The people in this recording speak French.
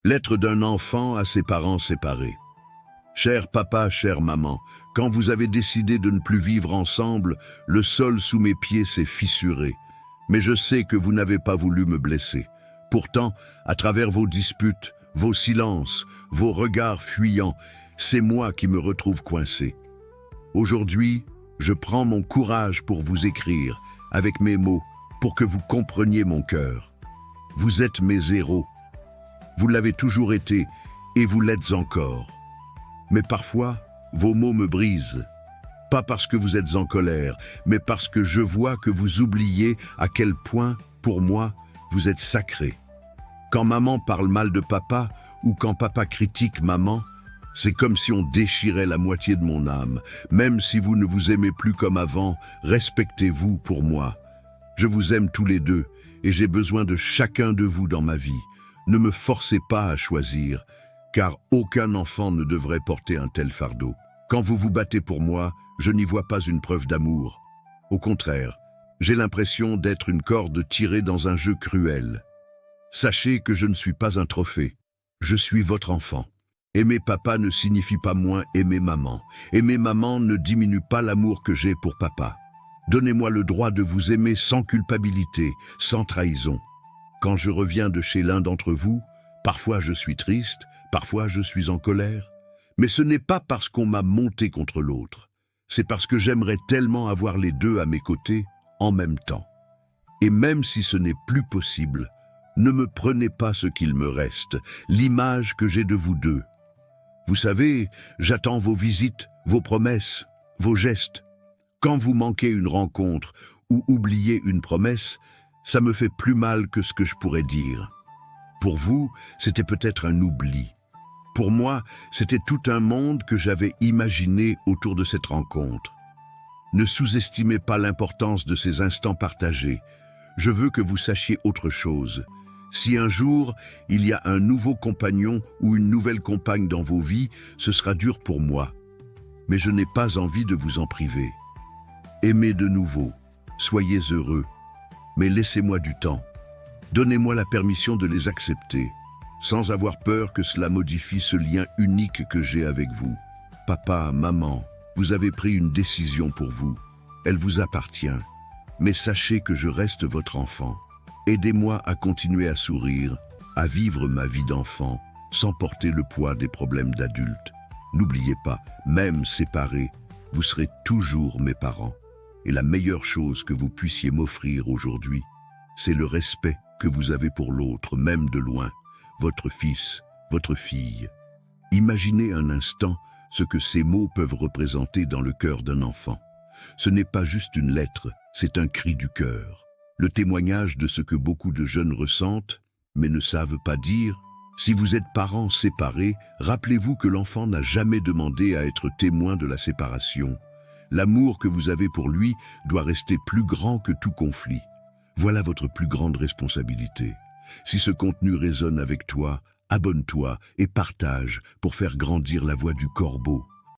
Lettre d'un enfant à ses parents séparés. Cher papa, chère maman, quand vous avez décidé de ne plus vivre ensemble, le sol sous mes pieds s'est fissuré. Mais je sais que vous n'avez pas voulu me blesser. Pourtant, à travers vos disputes, vos silences, vos regards fuyants, c'est moi qui me retrouve coincé. Aujourd'hui, je prends mon courage pour vous écrire, avec mes mots, pour que vous compreniez mon cœur. Vous êtes mes héros. Vous l'avez toujours été, et vous l'êtes encore. Mais parfois, vos mots me brisent. Pas parce que vous êtes en colère, mais parce que je vois que vous oubliez à quel point, pour moi, vous êtes sacré. Quand maman parle mal de papa, ou quand papa critique maman, c'est comme si on déchirait la moitié de mon âme. Même si vous ne vous aimez plus comme avant, respectez-vous pour moi. Je vous aime tous les deux, et j'ai besoin de chacun de vous dans ma vie. Ne me forcez pas à choisir, car aucun enfant ne devrait porter un tel fardeau. Quand vous vous battez pour moi, je n'y vois pas une preuve d'amour. Au contraire, j'ai l'impression d'être une corde tirée dans un jeu cruel. Sachez que je ne suis pas un trophée. Je suis votre enfant. Aimer papa ne signifie pas moins aimer maman. Aimer maman ne diminue pas l'amour que j'ai pour papa. Donnez-moi le droit de vous aimer sans culpabilité, sans trahison. Quand je reviens de chez l'un d'entre vous, parfois je suis triste, parfois je suis en colère. Mais ce n'est pas parce qu'on m'a monté contre l'autre. C'est parce que j'aimerais tellement avoir les deux à mes côtés en même temps. Et même si ce n'est plus possible, ne me prenez pas ce qu'il me reste, l'image que j'ai de vous deux. Vous savez, j'attends vos visites, vos promesses, vos gestes. Quand vous manquez une rencontre ou oubliez une promesse, ça me fait plus mal que ce que je pourrais dire. Pour vous, c'était peut-être un oubli. Pour moi, c'était tout un monde que j'avais imaginé autour de cette rencontre. Ne sous-estimez pas l'importance de ces instants partagés. Je veux que vous sachiez autre chose. Si un jour, il y a un nouveau compagnon ou une nouvelle compagne dans vos vies, ce sera dur pour moi. Mais je n'ai pas envie de vous en priver. Aimez de nouveau, soyez heureux, mais laissez-moi du temps. Donnez-moi la permission de les accepter, sans avoir peur que cela modifie ce lien unique que j'ai avec vous. Papa, maman, vous avez pris une décision pour vous. Elle vous appartient. Mais sachez que je reste votre enfant. Aidez-moi à continuer à sourire, à vivre ma vie d'enfant, sans porter le poids des problèmes d'adulte. N'oubliez pas, même séparés, vous serez toujours mes parents. Et la meilleure chose que vous puissiez m'offrir aujourd'hui, c'est le respect que vous avez pour l'autre, même de loin, votre fils, votre fille. Imaginez un instant ce que ces mots peuvent représenter dans le cœur d'un enfant. Ce n'est pas juste une lettre, c'est un cri du cœur. Le témoignage de ce que beaucoup de jeunes ressentent, mais ne savent pas dire. Si vous êtes parents séparés, rappelez-vous que l'enfant n'a jamais demandé à être témoin de la séparation. L'amour que vous avez pour lui doit rester plus grand que tout conflit. Voilà votre plus grande responsabilité. Si ce contenu résonne avec toi, abonne-toi et partage pour faire grandir la voix du corbeau.